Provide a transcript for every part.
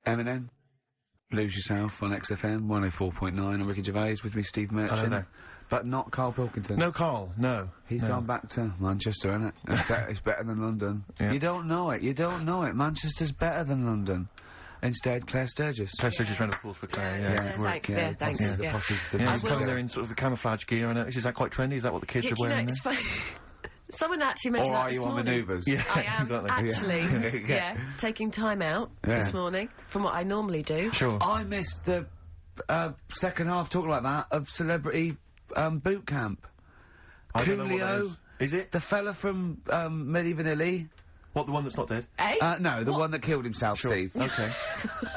Eminem. Lose Yourself on XFM 104.9. I'm Ricky Gervais, with me Steve Merchant. But not Carl Pilkington. No Carl, no. He's gone back to Manchester, innit? It's better than London. Yeah. You don't know it, Manchester's better than London. Instead, Claire Sturgis. Claire Sturgis round of applause for Claire, Thanks. The posses. He's come there in sort of the camouflage gear, and is that quite trendy? Is that what the kids are wearing? It's funny. Someone actually mentioned that this morning. Or are you on manoeuvres? Yeah, I am exactly. actually, taking time out this morning from what I normally do. Sure. I missed the second half, talking like that, of Celebrity Boot Camp. I don't know what that Coolio. Is it? The fella from Milli Vanilli. What, the one that's not dead? No, the one that killed himself, Sure. Steve. Okay.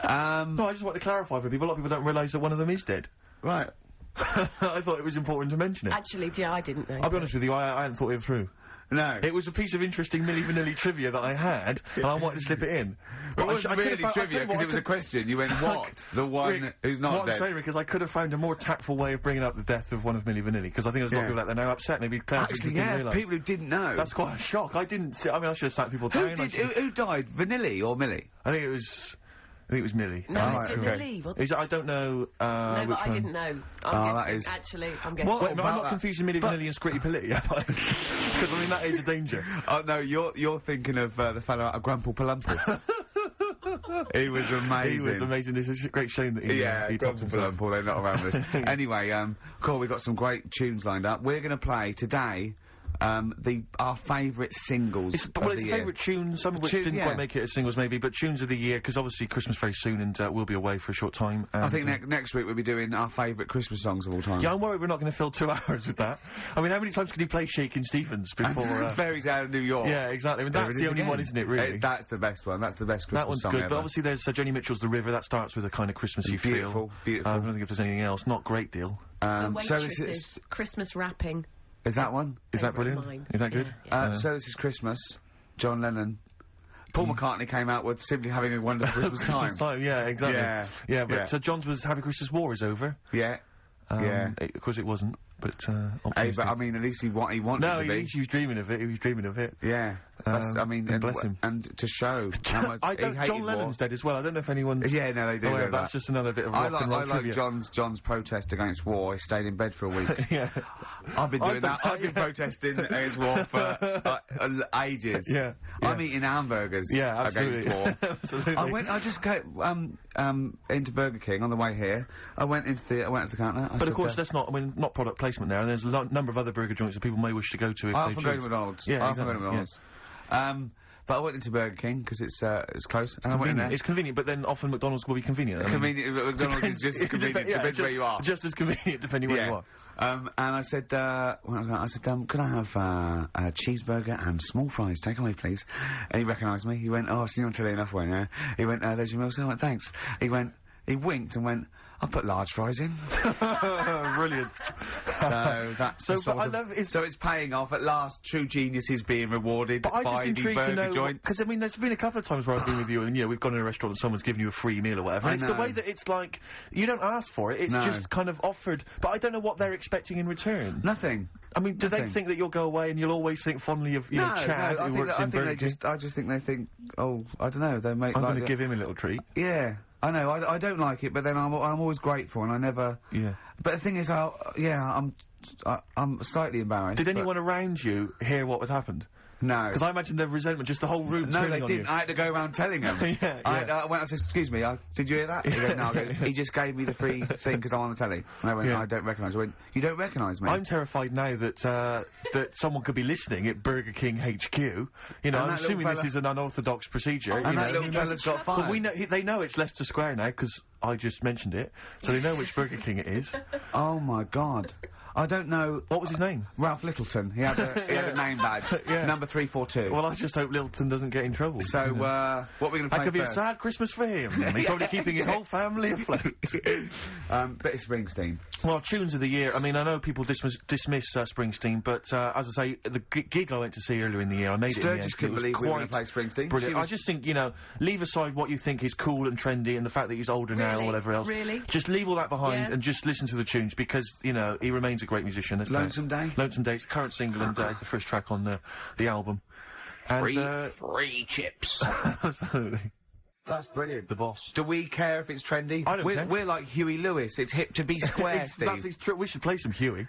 No, I just want to clarify for people. A lot of people don't realise that one of them is dead. Right. I thought it was important to mention it. Actually, I didn't know. I'll be honest with you, I hadn't thought it through. No. It was a piece of interesting Milli Vanilli trivia that I had, and I wanted to slip it in. But it wasn't really trivia, because it was a question. You went, what? The one Rick, who's not dead. What dead. I'm saying, because I could have found a more tactful way of bringing up the death of one of Milli Vanilli, because I think there's a lot of people out there now upset, maybe Claire Actually, didn't realise. people who didn't know. That's quite a shock. I didn't see, I mean, I should have sat people down. Who died? Vanilli or Millie? I think it was Millie. No, it's okay. Vanilli. I don't know, No, but I didn't know. I'm guessing. Actually, I'm guessing. What? Wait, no, I'm not confusing Milli Vanilli and Scritti Politti, because I mean, that is a danger. Oh, no, you're thinking of the fellow out of Grumple Palumple. He was amazing. He was amazing. It's a great shame that he topped himself. Grumple, they're not around this. Anyway, cool, we've got some great tunes lined up. We're gonna play today our favourite singles. It's a favourite tune, some of which didn't quite make it as singles maybe, but tunes of the year, because obviously Christmas very soon, and we'll be away for a short time. I think next week we'll be doing our favourite Christmas songs of all time. Yeah, I'm worried we're not going to fill 2 hours with that. I mean, how many times can you play Shakin' Stevens before... Fairies Out of New York. Yeah, exactly. I mean, that's the only one, isn't it, really? That's the best one. That's the best Christmas song good, ever. but obviously there's Joni Mitchell's The River. That starts with a kind of Christmassy feel. Beautiful. I don't think if there's anything else. Not a great deal. The Waitresses, Christmas Wrapping. Is that one? Is that brilliant? Mine. Is that good? Yeah. So This Is Christmas, John Lennon. Paul McCartney came out with Simply Having a Wonderful Christmas Time. Christmas time, yeah, exactly. Yeah, but John's was Happy Christmas War is over. Yeah. Of course it wasn't, but Hey, but I mean, at least he wanted no, to be. he was dreaming of it. He was dreaming of it. Yeah. I mean, and bless him. And to show how much he hated John Lennon's dead as well. I don't know if anyone's... Yeah, no, they do. That's just another bit of rock and roll trivia. I like John's protest against war. He stayed in bed for a week. Yeah. I've been doing that. I've been protesting against war for ages. Yeah. I'm eating hamburgers absolutely. against war. Absolutely. I just came into Burger King on the way here. I went to the counter. But of course, that's not, I mean, not product placement there, and there's a number of other burger joints that people may wish to go to if I they often go to McDonald's. Yeah, I often go to McDonald's. But I went into Burger King because it's close. It's convenient. It's convenient, but then often McDonald's will be convenient. McDonald's is just convenient. Depends where you are. Just as convenient depending where you are. And I said, can I have a cheeseburger and small fries? Take away, please. And he recognised me. He went, oh, I've seen you on telly enough, won't you? He went, there's your meal. I went, thanks. He winked and went, I'll put large fries in. Brilliant. So that's so it's paying off at last. True genius is being rewarded. But I'm just intrigued to know, joints. because I mean, there's been a couple of times where I've been with you, and we've gone to a restaurant and someone's given you a free meal or whatever. And it's the way that it's like you don't ask for it; it's just kind of offered. But I don't know what they're expecting in return. Nothing. I mean, do they think that you'll go away and you'll always think fondly of Chad who works in Burger King? I just think they think, oh, I don't know. They make. I'm going to give him a little treat. Yeah. I know, I don't like it, but then I'm always grateful, and I never... Yeah. But the thing is, I'm slightly embarrassed. Did anyone around you hear what had happened? No. Because I imagine the resentment, just the whole room No, turning they on didn't. you. I had to go around telling them. I went, I said, excuse me, did you hear that? He went, no, he just gave me the free thing because I'm on the telly. And I went, I don't recognise. I went, you don't recognise me? I'm terrified now that, that someone could be listening at Burger King HQ. You know, I'm assuming this is an unorthodox procedure. And that little fella's got fired. But we know, they know it's Leicester Square now, because I just mentioned it. So they know which Burger King it is. Oh my god. I don't know. What was his name? Ralph Littleton. He had a name badge. Number 342. Well, I just hope Littleton doesn't get in trouble. So, what are we going to play That could be a first? sad Christmas for him. He's probably keeping his whole family afloat. Betty Springsteen. Well, tunes of the year. I mean, I know people dismiss Springsteen, but, as I say, the gig I went to see earlier in the year, I made it in the end. Sturgis couldn't believe we were going to play Springsteen. Brilliant. I just think, leave aside what you think is cool and trendy and the fact that he's older now or whatever else. Really? Just leave all that behind and just listen to the tunes, because, he remains a great musician. Lonesome Day? Lonesome Day, it's the current single, and it's the first track on the album. And, free chips. Absolutely. That's brilliant. The boss. Do we care if it's trendy? I don't care. We're like Huey Lewis. It's hip to be square, Steve. That's true. We should play some Huey.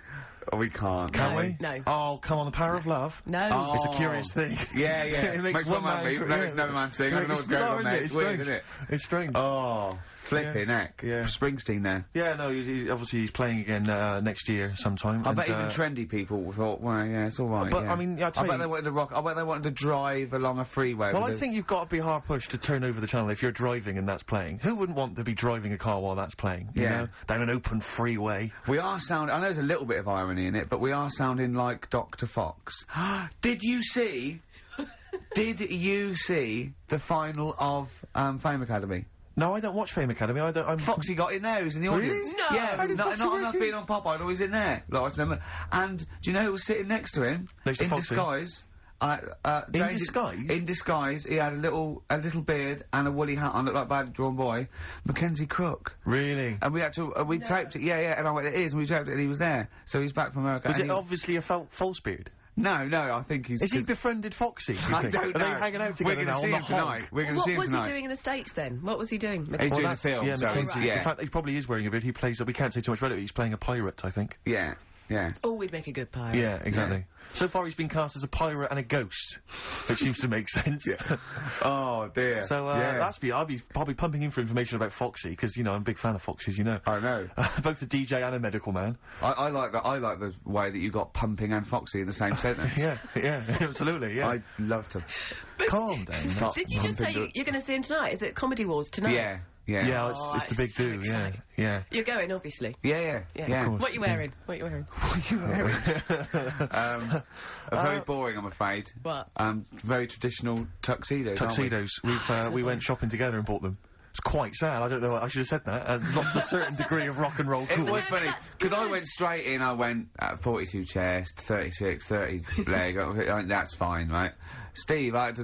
Oh, we can't. Can we? No. Oh, come on, the power of love. No. Oh. It's a curious thing. Yeah, yeah. It makes one man makes another man sing. I don't know what's going on there. It's weird, isn't it? It's strange. Oh, flipping heck. Yeah. Springsteen there. Yeah, no, obviously he's playing again next year sometime. I bet even trendy people thought, well, yeah, it's all right. But, yeah. I mean, I bet they wanted to rock. I bet they wanted to drive along a freeway. Well, I think you've got to be hard pushed to turn over the channel if you're driving and that's playing. Who wouldn't want to be driving a car while that's playing? You know? Down an open freeway. We are sounding. I know there's a little bit of irony in it, but we are sounding like Dr. Fox. Did you see the final of Fame Academy? No, I don't watch Fame Academy. Foxy got in there. He was in the audience. Really? No. Yeah, not enough being on Pop Idol. He was in there. And do you know who was sitting next to him? Next to in Foxy? disguise. In disguise? In disguise, he had a little beard and a woolly hat on, looked like a badly drawn boy. Mackenzie Crook. Really? And we had to, we taped it, and I went, it is, and we taped it, and he was there. So he's back from America. Was it obviously a false beard? No, I think he's... Is he befriended Foxy? I don't know. Are they hanging out together now on the tonight? We're going to see him tonight. What was he doing in the States then? What was he doing? He's doing a film, yeah, so... Mackenzie, In fact, he probably is wearing a beard. He plays... We can't say too much about it, but he's playing a pirate, I think. Yeah. Oh, we'd make a good pirate. Yeah, exactly. So far he's been cast as a pirate and a ghost, which seems to make sense. Oh, dear. So, I'll be probably pumping in for information about Foxy, because, you know, I'm a big fan of Foxy's, you know. I know. Both a DJ and a medical man. I like that. I like the way that you got pumping and Foxy in the same sentence. yeah, absolutely, yeah. I love to... Calm down. Did you just say you're going to see him tonight? Is it Comedy Wars tonight? Yeah. Yeah, it's the big so do, exciting. yeah. You're going, obviously. Yeah. Of course. What are you wearing? Very boring, I'm afraid. What? Very traditional tuxedos. Tuxedos. We went shopping together and bought them. It's quite sad. I don't know. I should have said that. Lost a certain degree of rock and roll cool. It was funny because I went straight in. I went 42 chest, 36, 30 leg. That's fine, right? Steve, I had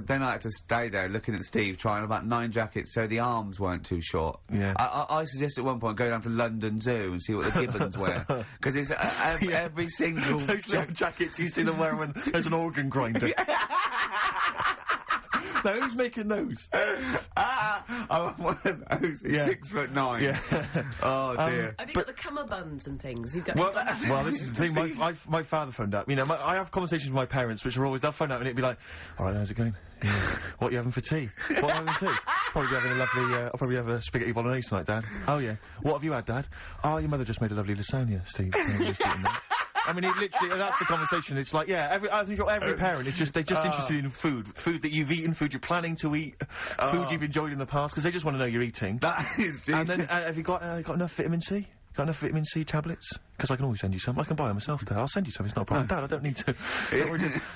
to stay there looking at Steve trying about 9 jackets so the arms weren't too short. Yeah. I suggested at one point go down to London Zoo and see what the gibbons wear because it's every single those little jackets you see them wear when there's an organ grinder. Now, who's making those? I want one of those. 6'9". Yeah. Oh dear. Have you got the cummerbuns and things? You've got. Well, this is the thing. My father phoned up. You know, I have conversations with my parents, which are always they'll phone up and it'd be like, "All right, how's it going? Yeah. What are you having for tea? What are you having for tea? Probably having a lovely. I'll probably have a spaghetti bolognese tonight, Dad. Oh yeah. What have you had, Dad? Oh, your mother just made a lovely lasagna, Steve. I mean, that's the conversation. It's like, I think every parent is they're just interested in food that you've eaten, food you're planning to eat, food you've enjoyed in the past, because they just want to know you're eating. That is genius. And then, have you got enough vitamin C? Got enough vitamin C tablets? Because I can always send you some. I can buy them myself, Dad. I'll send you some. It's not a problem. Dad, I don't need to.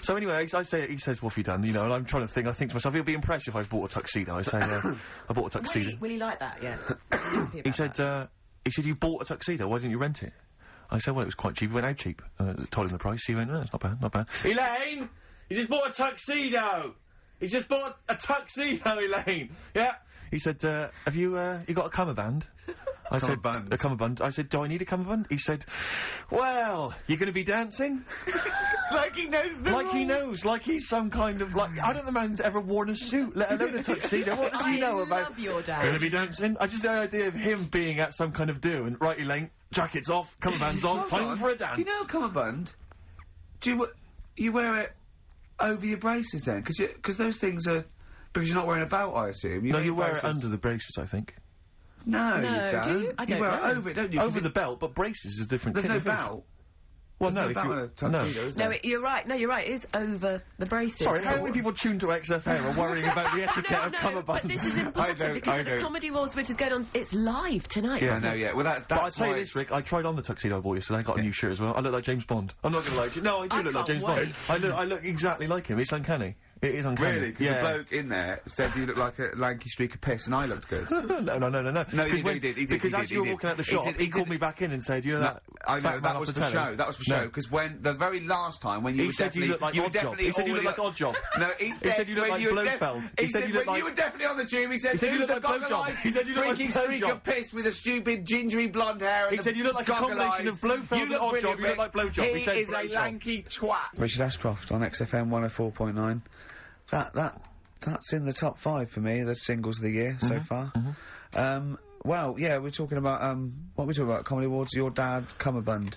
So anyway, he says, what have you done? You know, and I'm trying to think. I think to myself, he'll be impressed if I bought a tuxedo. I say, I bought a tuxedo. Will he like that? Yeah. He said, you bought a tuxedo. Why didn't you rent it? I said, well, it was quite cheap. He went, how cheap? Told him the price. He went, no, it's not bad. Elaine! You just bought a tuxedo! He just bought a tuxedo, Elaine! Yeah. He said, have you got a cummerbund? I said, a cummerbund. I said, do I need a cummerbund? He said, well, you're going to be dancing? Like he knows the rules. He knows, like he's some kind of, I don't know the man's ever worn a suit, let alone a tuxedo. What does he know about? I love your dad. Going to be dancing? I just the idea of him being at some kind of do, and right, Elaine, jacket's off, cummerbund's on, time for a dance. You know a cummerbund? Do you wear it over your braces then? Because those things are... Because you're not wearing a belt, I assume. You wear it under the braces, I think. No, you don't. Do you? I don't wear know. it over it, don't you? Over the belt, but braces is different. There's no belt. Well, There's no belt on a tuxedo, is there? No, you're right. No, you're right. It is over the braces. Sorry, how many people tuned to XFM are worrying about the etiquette of cummerbunds? But this is important because of the Comedy Wars which is going on. It's live tonight. Yeah, I know, yeah. Well, that's But I'll tell you this, Rick, I tried on the tuxedo I bought yesterday. I got a new shirt as well. I look like James Bond. I'm not going to lie to you. No, I do look like James Bond. I look exactly like him. It's uncanny. It is uncanny. Really? Because the bloke in there said you look like a lanky streak of piss and I looked good. No. No, he did. Because as you were walking out the shop, he called me back in and said, you know that... I know, that was for show. That was for show. Because when, the very last time when you were definitely... He said you looked like Oddjob. He said you looked like Oddjob. No, he said you looked like Blofeld. He said when you were definitely on the tube, he said you looked like Blowjob. He said you looked like freaky streak of piss with a stupid gingery blonde hair and he said you look like a combination of Blofeld and Oddjob. You look like Blowjob. He said is a lanky twat. Richard Ashcroft on XFM 104.9. that's in the top 5 for me, the singles of the year so far. Well, yeah, we're talking about, what are we talking about? Comedy Awards, your dad, cummerbund.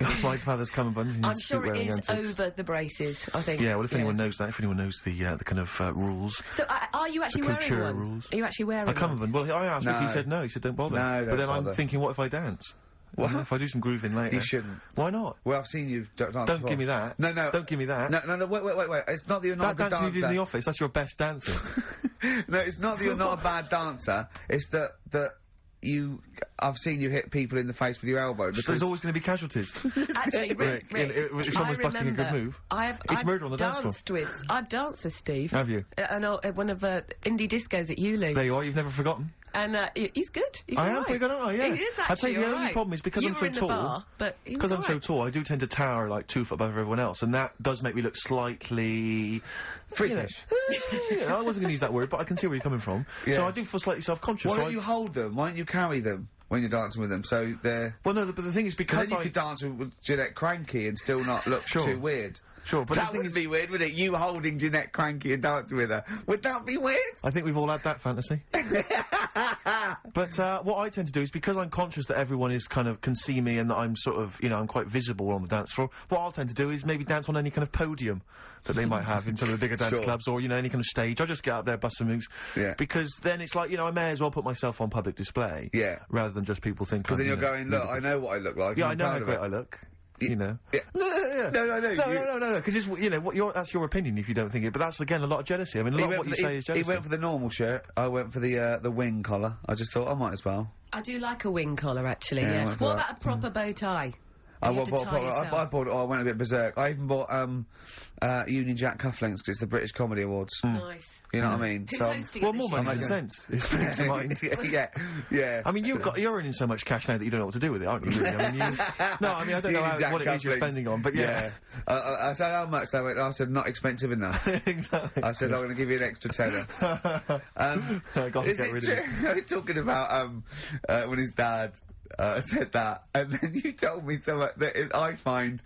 My father's cummerbund. I'm sure it is over the braces, I think. Yeah, well, if anyone knows that, if anyone knows the kind of, rules. So, are you actually wearing one? Rules. Are you actually wearing a cummerbund? Well, I asked Ricky, he said no, he said don't bother. No, but then bother. I'm thinking, what if I dance? What? If I do some grooving later? You shouldn't. Why not? Well, I've seen you dance before. Don't give me that. No, no. Don't give me that. No, wait. It's not that you're not a good dancer. That dance you did in the office, that's your best dancer. No, it's not that you're not a bad dancer. It's that I've seen you hit people in the face with your elbow. So there's always going to be casualties. Actually, Rick, if someone's busting a good move, it's murder on the dance floor. I've danced with Steve. Have you? At one of indie discos at Uli. There you are, you've never forgotten. And he's good. He's I all am right. pretty good, aren't I? Yeah. He is I tell you, the only problem is because you I'm were so in the tall. Bar, but because I'm so tall, I do tend to tower like 2 foot above everyone else, and that does make me look slightly freakish. I wasn't going to use that word, but I can see where you're coming from. Yeah. So I do feel slightly self-conscious. Why don't you hold them? Why don't you carry them when you're dancing with them? So they're. Well, no, but the thing is because then you could dance with Jeanette Cranky and still not look too weird. Sure, but that wouldn't be weird, would it? You holding Jeanette Cranky and dancing with her. Would that be weird? I think we've all had that fantasy. But what I tend to do is because I'm conscious that everyone is can see me and that I'm sort of, I'm quite visible on the dance floor, what I'll tend to do is maybe dance on any kind of podium that they might have in some of the bigger dance clubs or, any kind of stage. I just get up there, bust some moves. Yeah. Because then it's like, I may as well put myself on public display. Yeah. Rather than just people think because then you're going, look, I know what I look like. Yeah, I know how great I look. No, because it's, that's your opinion if you don't think it, but that's, again, a lot of jealousy. I mean, a lot of what you say is jealousy. He went for the normal shirt, I went for the wing collar. I just thought I might as well. I do like a wing collar, actually, yeah. What about a proper bow tie? I went a bit berserk. I even bought Union Jack cufflinks because it's the British Comedy Awards. Nice. You know what I mean? Who's hosting well, more money than sense. It springs to mind. Yeah. I mean, you're earning so much cash now that you don't know what to do with it, aren't you? Really? I mean, I don't know what it is you're spending on, but yeah. I said how much. I said not expensive enough. Exactly. I said I'm going to give you an extra tenner. Is it true? Talking about when his dad said that, and then you told me something that I find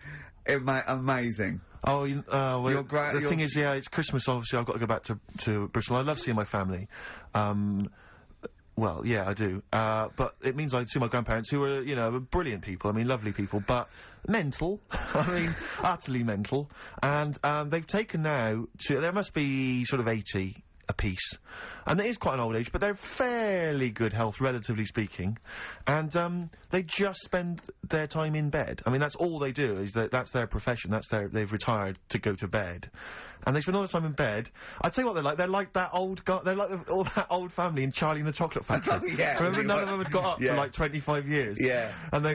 amazing. Oh, well, the thing is, it's Christmas, obviously I've got to go back to Bristol. I love seeing my family. Well, yeah, I do. But it means I see my grandparents, who are, brilliant people. I mean, lovely people, but mental. I mean, utterly mental. And, they've taken now there must be sort of 80 apiece. And it is quite an old age, but they're fairly good health, relatively speaking. And, they just spend their time in bed. I mean, that's all they do, that's their profession, they've retired to go to bed. And they spend all the time in bed. I tell you what they're like that old they're like all that old family in Charlie and the Chocolate Factory. Remember, none of them had got up for like 25 years. Yeah. And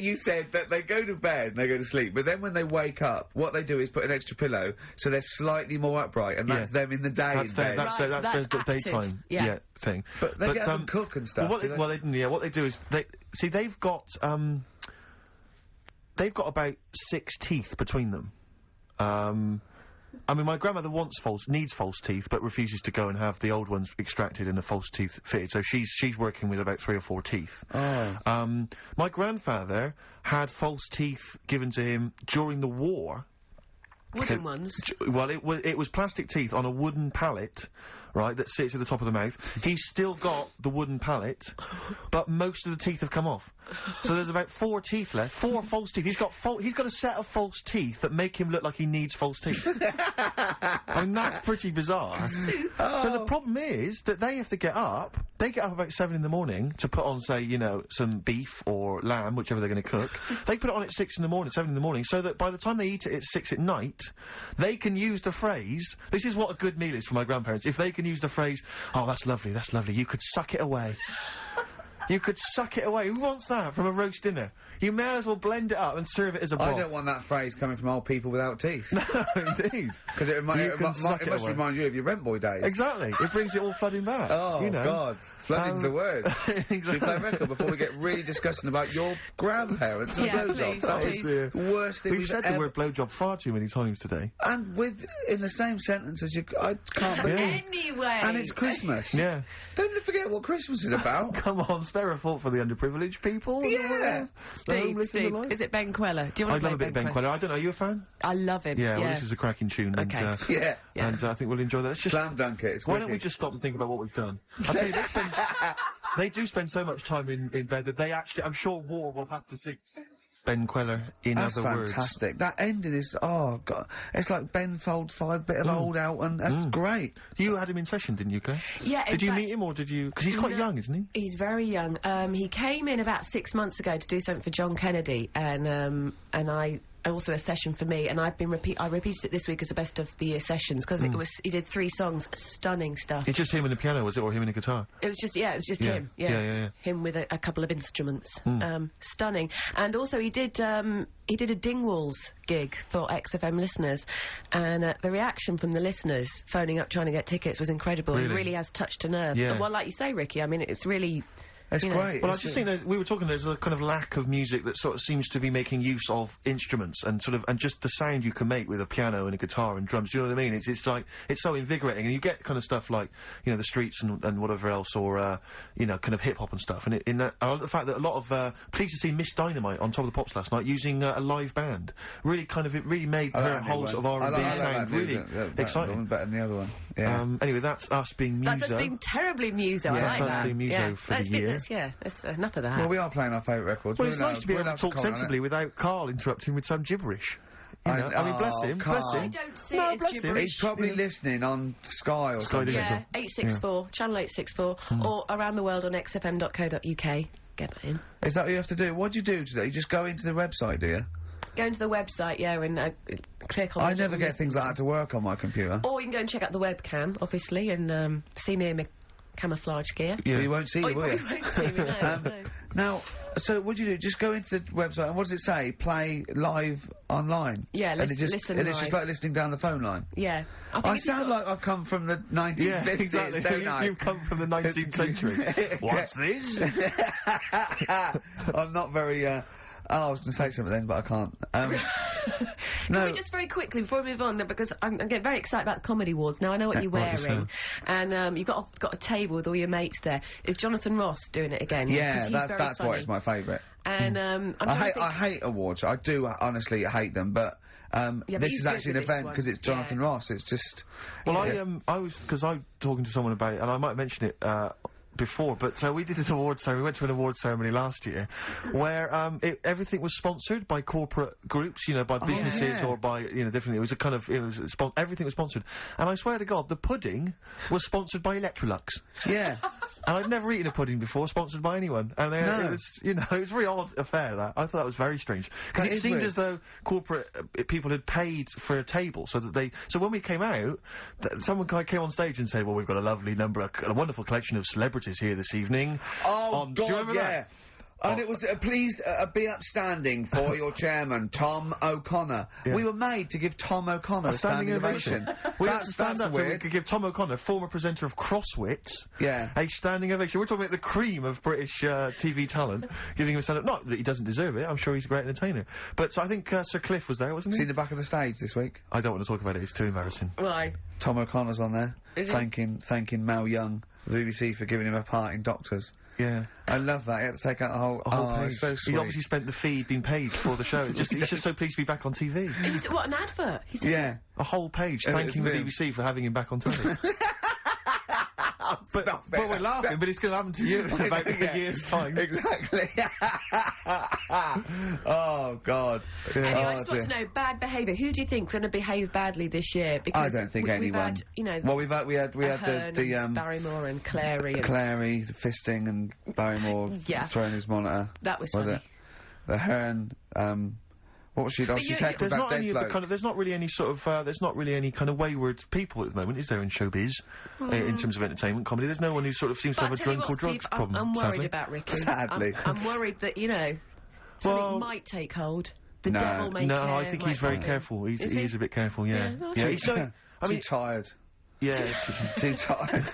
you said that they go to bed and they go to sleep, but then when they wake up, what they do is put an extra pillow, so they're slightly more upright, and that's them in the day. That's their daytime thing. But they get up and cook and stuff. What they do is they've got about 6 teeth between them. I mean, my grandmother needs false teeth, but refuses to go and have the old ones extracted and the false teeth fitted. So she's working with about 3 or 4 teeth. Oh. My grandfather had false teeth given to him during the war. Wooden ones? Well, it was plastic teeth on a wooden pallet, right, that sits at the top of the mouth. He's still got the wooden pallet, but most of the teeth have come off. So there's about 4 teeth left, 4 false teeth. He's got a set of false teeth that make him look like he needs false teeth. I mean, that's pretty bizarre. So the problem is that they have to get up. They get up about 7 in the morning to put on, say, some beef or lamb, whichever they're going to cook. They put it on at 7 in the morning, so that by the time they eat it at 6 at night, they can use the phrase, this is what a good meal is for my grandparents, if they can use the phrase, oh, that's lovely, you could suck it away. You could suck it away. Who wants that from a roast dinner? You may as well blend it up and serve it as a broth. I don't want that phrase coming from old people without teeth. No, indeed. Because it must remind you of your rent boy days. Exactly. It brings it all flooding back. Oh, God. Flooding's the word. Exactly. Should we play a record before we get really disgusting about your grandparents and blowjobs? That is the worst thing we've said the word blowjob far too many times today. And in the same sentence as I can't believe. Anyway. And it's Christmas. Yeah. Don't forget what Christmas is about. Come on, spare there a fault for the underprivileged people? Yeah. Steve, is it Ben Queller? Do you want to play love a bit of Ben Queller. I don't know, are you a fan? I love him. Yeah, well, this is a cracking tune. Okay. And, and I think we'll enjoy that. Let's just slam dunk it. Why don't we just stop and think about what we've done? I'll tell you, they do spend so much time in bed that they actually, I'm sure War will have to sing Ben Queller in other words. That's fantastic. That ending is, oh god, it's like Ben Fold 5, bit of old out, and that's great. You had him in session, didn't you, Claire? Yeah. Did you meet him, or did you? Because he's quite young, isn't he? He's very young. He came in about 6 months ago to do something for John Kennedy, and also a session for me, and I repeated it this week as a best of the year sessions because he did 3 songs, stunning stuff. It's just him and the piano, was it, or him and a guitar? It was just him. Yeah. Him with a couple of instruments. Stunning. And also he did a Dingwalls gig for XFM listeners, and the reaction from the listeners phoning up trying to get tickets was incredible. Really? It really has touched a nerve. Yeah. Well, like you say, Ricky, I mean, it's really... It's great. Well, I just think we were talking. There's a kind of lack of music that sort of seems to be making use of instruments and just the sound you can make with a piano and a guitar and drums. Do you know what I mean? It's like it's so invigorating, and you get kind of stuff like the Streets and whatever else, or kind of hip hop and stuff. And the fact that a lot of pleased to see Miss Dynamite on Top of the Pops last night using a live band really made her whole sort of R&B sound really exciting. Better than the other one. Yeah. Anyway, that's us being Muso. That's us being terribly Muso. I like that. That's us being Muso for the year. That's enough of that. Well, we are playing our favourite records. Well, it's nice to be able to talk sensibly without Carl interrupting with some gibberish. You know? I mean, bless him, bless him. I don't see it as gibberish. He's probably listening on Sky or something. Yeah, 864, channel 864, or around the world on xfm.co.uk. Get that in. Is that what you have to do? What do you do today? You just go into the website, do you? Go into the website, and click on... I never get things like that to work on my computer. Or you can go and check out the webcam, obviously, and see me in my camouflage gear. Yeah. You won't see you, will you? You won't see me, no. Now, so what do you do? Just go into the website, and what does it say? Play live online? Yeah, listen and it's just like listening down the phone line? Yeah. I sound like I've come from the 1950s, yeah, exactly. don't I? You've come from the 19th century. What's this? I'm not very, I was going to say something then, but I can't. Can we just very quickly, before we move on, because I'm getting very excited about the Comedy Awards. Now, I know what you're wearing, and you've got a table with all your mates there. Is Jonathan Ross doing it again? Yeah, that's why it's my favourite. And, I hate awards. I do honestly hate them, but this is actually an event because it's Jonathan Ross. It's just... Well, I was talking to someone about it, and I might mention it, before, but we did an awards ceremony. We went to an awards ceremony last year, where everything was sponsored by corporate groups, by businesses or by different. It was a kind of everything was sponsored, and I swear to God, the pudding was sponsored by Electrolux. Yeah. And I'd never eaten a pudding before, sponsored by anyone. And it was, it was a very odd affair, that. I thought that was very strange. Because it seemed as though corporate people had paid for a table, so that so when we came out, someone came on stage and said, well, we've got a lovely number, a wonderful collection of celebrities here this evening. Oh, God, do you remember that? And it was, please be upstanding for your chairman, Tom O'Connor. Yeah. We were made to give Tom O'Connor a standing ovation. We had to stand up so we could give Tom O'Connor, former presenter of Crosswits, a standing ovation. We're talking about the cream of British TV talent, giving him a stand-up. Not that he doesn't deserve it, I'm sure he's a great entertainer. But I think Sir Cliff was there, wasn't he? Seen the back of the stage this week? I don't want to talk about it, it's too embarrassing. Why? Tom O'Connor's on there, thanking Mal Young, the BBC, for giving him a part in Doctors. Yeah. I love that. He had to take out a whole page. So sweet. He obviously spent the fee being paid for the show. He's just so pleased to be back on TV. What, an advert? He said a whole page thanking the BBC for having him back on telly. But we're laughing, but it's going to happen to you in about a year's time. Exactly. Oh, God. Anyway, I just want to know, bad behaviour. Who do you think's going to behave badly this year? Because I don't think anyone. We've had, well, we had the Barrymore and Clary. Clary, the fisting, and Barrymore throwing his monitor. That was funny. It? The Hearn, what was she? She's heckled about dead bloke. There's not really any sort of, there's not really any kind of wayward people at the moment, is there, in showbiz? In terms of entertainment comedy, there's no one who sort of seems to have a drunk or drugs problem. I'm worried about Ricky. Sadly. I'm worried that, something might take hold. The devil may care. No, I think he's very careful. He is a bit careful, yeah. He's so... Too tired. Yeah. Too tired.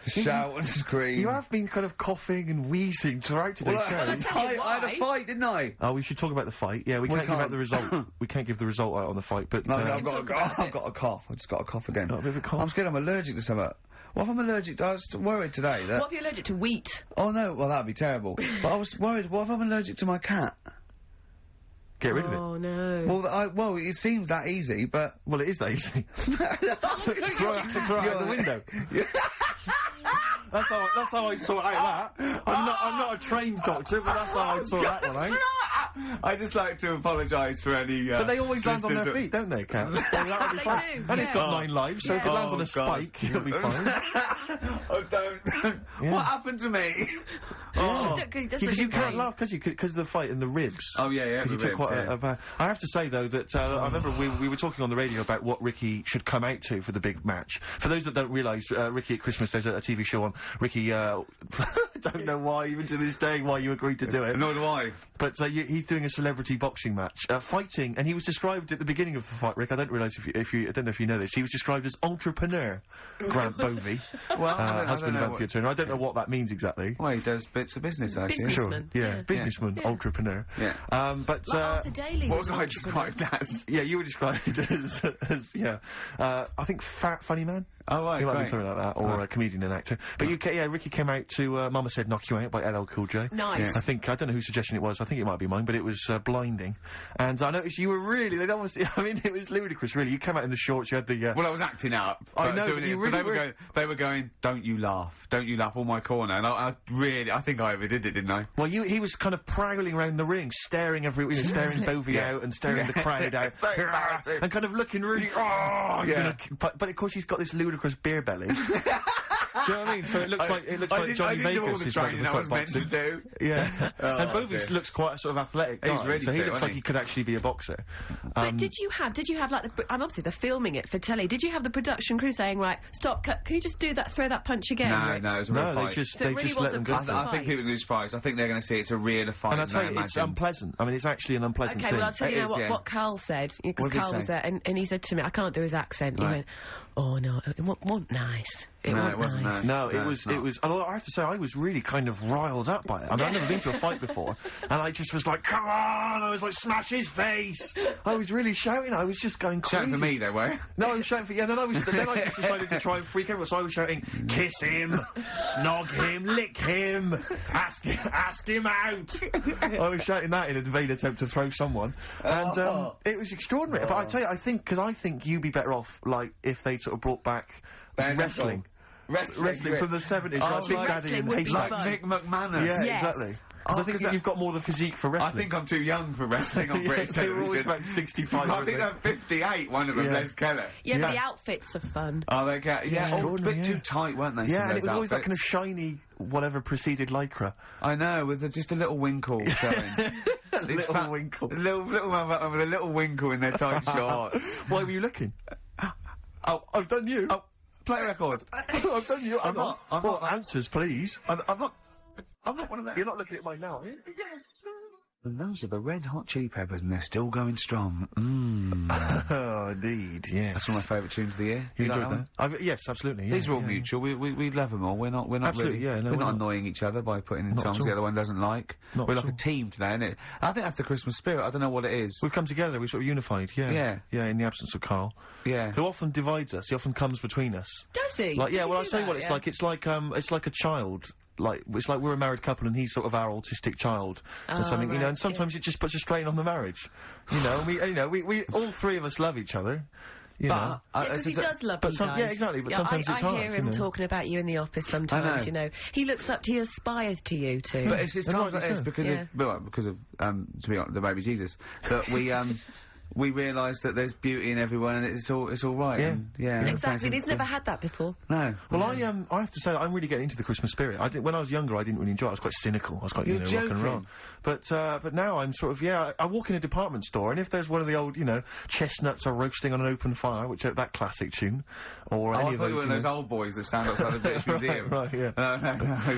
Shout and scream. You have been kind of coughing and wheezing throughout today's show. I had a fight, didn't I? Oh, we should talk about the fight. Yeah, we can't give out the result. We can't give the result out on the fight, but... No, I've got a cough. I just got a cough again. Got a bit of a cough. I'm scared I'm allergic to something. What if I'm allergic to... I was worried today that... What if you're allergic to wheat? Oh, no, well, that'd be terrible. But I was worried, what if I'm allergic to my cat? Get rid of it. Oh, no. Well, it seems that easy, but... Well, it is that easy. Throw it out the window. That's how I sort out that. I'm not a trained doctor, but that's how I sort that one out. I just like to apologise for any, But they always land on their feet, don't they, Cat? So that'll be fine. do, And it's got 9 lives, so if it lands on a spike, it'll be fine. Oh, don't. Yeah. What happened to me? Because you can't laugh, because of the fight in the ribs. Oh, yeah, Because you took quite a bad... I have to say, though, that I remember we were talking on the radio about what Ricky should come out to for the big match. For those that don't realise, Ricky at Christmas, there's a TV show on. Ricky, I don't know why, even to this day, why you agreed to do it. Nor do I. But he's doing a celebrity boxing match, fighting, and he was described at the beginning of the fight, Rick, I don't realise if you, I don't know if you know this, he was described as entrepreneur, Grant Bovey, husband of Anthea Turner. I don't know what that means exactly. Well, he does bits of business, actually. Businessman. Sure. Yeah, businessman, entrepreneur. Yeah. But, Like Arthur Daly what was was I described as? yeah, you were described as yeah, I think fat, funny man. Oh, right, He might be something like that, or a comedian and actor. But Ricky came out to Mama Said Knock You Out by LL Cool J. Nice. I don't know whose suggestion it was, I think it might be mine, but it was blinding. And I noticed you were really, they'd almost, I mean, it was ludicrous, really. You came out in the shorts, you had the, Well, I was acting up. I know, doing but you it, really were. they were going, don't you laugh, all my corner. And I think I overdid it, didn't I? Well, he was kind of prowling around the ring, staring staring Bovey out and staring the crowd out. So embarrassing. And kind of looking really, but of course he's got this ludicrous beer belly. Do you know what I mean? So it looks like Johnny Vegas is like I was meant to do. Yeah. And Bovey looks quite a sort of athletic guy. He's really so he fit, looks like he could actually be a boxer. But did you have like obviously they're filming it for telly. Did you have the production crew saying, right, stop, cut, can you just throw that punch again? No, it was a real fight. They just let them go. I think people are going to be surprised. I think they're going to see it's a real fight. And I tell you, it's unpleasant. I mean, it's actually an unpleasant thing. Okay, well, I'll tell you now what Carl said, because Carl was there, and he said to me, I can't do his accent. He went, oh no, it wasn't nice. It wasn't nice. No, it was. Although I have to say, I was really kind of riled up by it. I mean, I've never been to a fight before, and I just was like, "Come on!" I was like, "Smash his face!" I was really shouting. I was just going crazy. Shouting for me, though, were you? No, I was shouting for. Yeah, then I just decided to try and freak everyone. So I was shouting, "Kiss him, snog him, lick him, ask him out." I was shouting that in a vain attempt to throw someone, and it was extraordinary. But I tell you, I think you'd be better off, like, if they sort of brought back wrestling. Wrestling from the 70s, like Big Daddy and Haystack. Like Mick McManus. Yeah, yes. exactly. Because I think you've got more of the physique for wrestling. I think I'm too young for wrestling on British they were always television. about 65. I think they're 58, one of them, Les Keller. Yeah, but the outfits are fun. Oh, they get, a bit too tight, weren't they? Yeah, and it was always that kind of shiny, whatever preceded lycra. I know, with just a little winkle showing. Little winkle. Little man with a little winkle in their tight shorts. Why were you looking? Oh, I've done you. Oh, play a record. I've done you. I'm not. Answers, please. I'm not one of them. You're not looking at mine now, are you? Yes. And those are the Red Hot Chili Peppers, and they're still going strong. Oh, indeed, yes. That's one of my favourite tunes of the year. You enjoyed that? Yes, absolutely. Yeah, these are all mutual. We love them all. We're not absolutely, really. We're not annoying each other by putting in songs the other one doesn't like. We're like a team today, innit? I think that's the Christmas spirit. I don't know what it is. We've come together. We're sort of unified. Yeah. Yeah. In the absence of Carl. Yeah. Who often divides us. He often comes between us. Does he? Like, yeah. Well, I'll tell you what it's like. It's like a child. Like, it's like we're a married couple and he's sort of our autistic child or something, right, you know, and sometimes it just puts a strain on the marriage. You know, and we all three of us love each other. You know. Because he does love you guys. Yeah, exactly, but sometimes it's hard. I hear him talking about you in the office sometimes, you know. He looks up to you, aspires to you too. But it's times like this because of, to be honest, the baby Jesus, that we realise that there's beauty in everyone and it's all right. Yeah. Exactly. He's never had that before. No. Well, I have to say that I'm really getting into the Christmas spirit. When I was younger, I didn't really enjoy it. I was quite cynical. I was quite, rock and roll. But now I'm sort of, I walk in a department store and if there's one of the old, chestnuts are roasting on an open fire, which that classic tune, or any of those. One of those old boys that stand outside the British Museum. Right, yeah.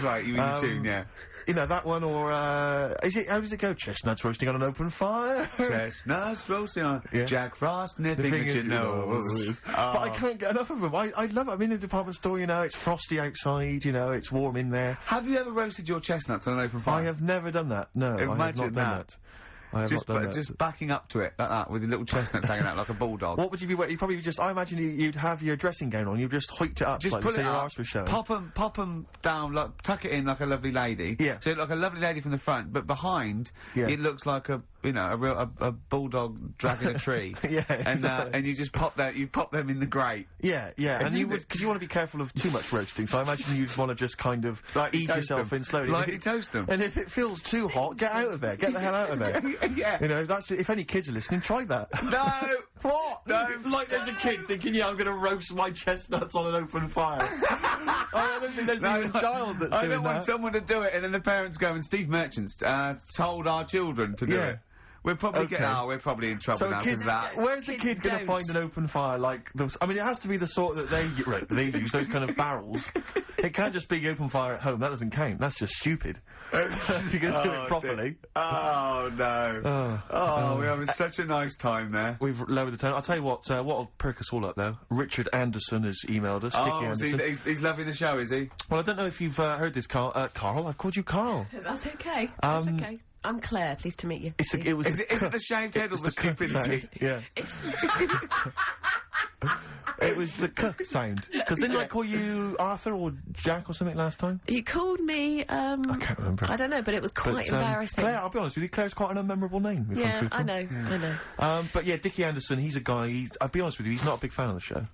Right, you mean the tune, yeah. You know, that one, or, how does it go? Chestnuts roasting on an open fire? Chestnuts roasting on... Yeah. Jack Frost nipping at your nose. But I can't get enough of them. I love it. I'm in a department store, it's frosty outside, it's warm in there. Have you ever roasted your chestnuts on an open fire? I have never done that, no. Imagine I have not done that. I have not done that. Just backing up to it like that with your little chestnuts hanging out like a bulldog. What would you be wearing? You probably just. I imagine you'd have your dressing gown on. You'd just hiked it up, just slightly, put so it your up, arse was showing. pop them down, like tuck it in like a lovely lady. Yeah. So like a lovely lady from the front, but behind it looks like a a bulldog dragging a tree. Yeah. And you just pop them in the grate. Yeah, yeah. And you would, because you want to be careful of too much roasting. So I imagine you'd want to just kind of ease yourself in slowly. Lightly toast them. And if it feels too hot, get out of there. Get the hell out of there. Yeah. You know, that's if any kids are listening, try that. No. What? No. Like there's a kid thinking, yeah, I'm going to roast my chestnuts on an open fire. I don't think there's even a child that's doing that. I don't want someone to do it, and then the parents go, and Steve Merchant's told our children to do it. We'll probably we're probably in trouble now because of that. Where's the kid going to find an open fire like those? I mean, it has to be the sort that they use, those kind of barrels. It can't just be open fire at home. That doesn't count. That's just stupid. If you're going to do it properly. Dear. Oh, no. We're having such a nice time there. We've lowered the tone. I'll tell you what'll perk us all up, though. Richard Anderson has emailed us. Dickie Anderson. He's loving the show, is he? Well, I don't know if you've heard this, Carl. Carl? I've called you Carl. That's okay. That's okay. I'm Claire, pleased to meet you. Is it the shaved head or the stupidity? Yeah. It was the k sound. Because didn't I call you Arthur or Jack or something last time? You called me, I can't remember. I don't know, but it was quite embarrassing. Claire, I'll be honest with you, Claire's quite an unmemorable name. Yeah, I know. But yeah, Dickie Anderson, he's a guy, I'll be honest with you, he's not a big fan of the show.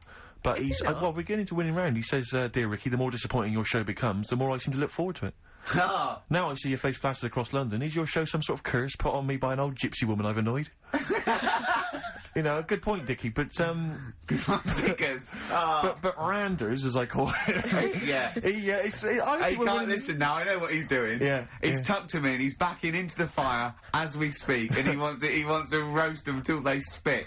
But well, we're getting into winning round. He says, dear Ricky, the more disappointing your show becomes, the more I seem to look forward to it. Now I see your face plastered across London. Is your show some sort of curse put on me by an old gypsy woman I've annoyed? You know, good point, Dickie, but, Dickers. But Randers, as I call it. Yeah. He can't listen now, I know what he's doing. Yeah. He's tucked him in, he's backing into the fire as we speak, and he wants to roast them until they spit.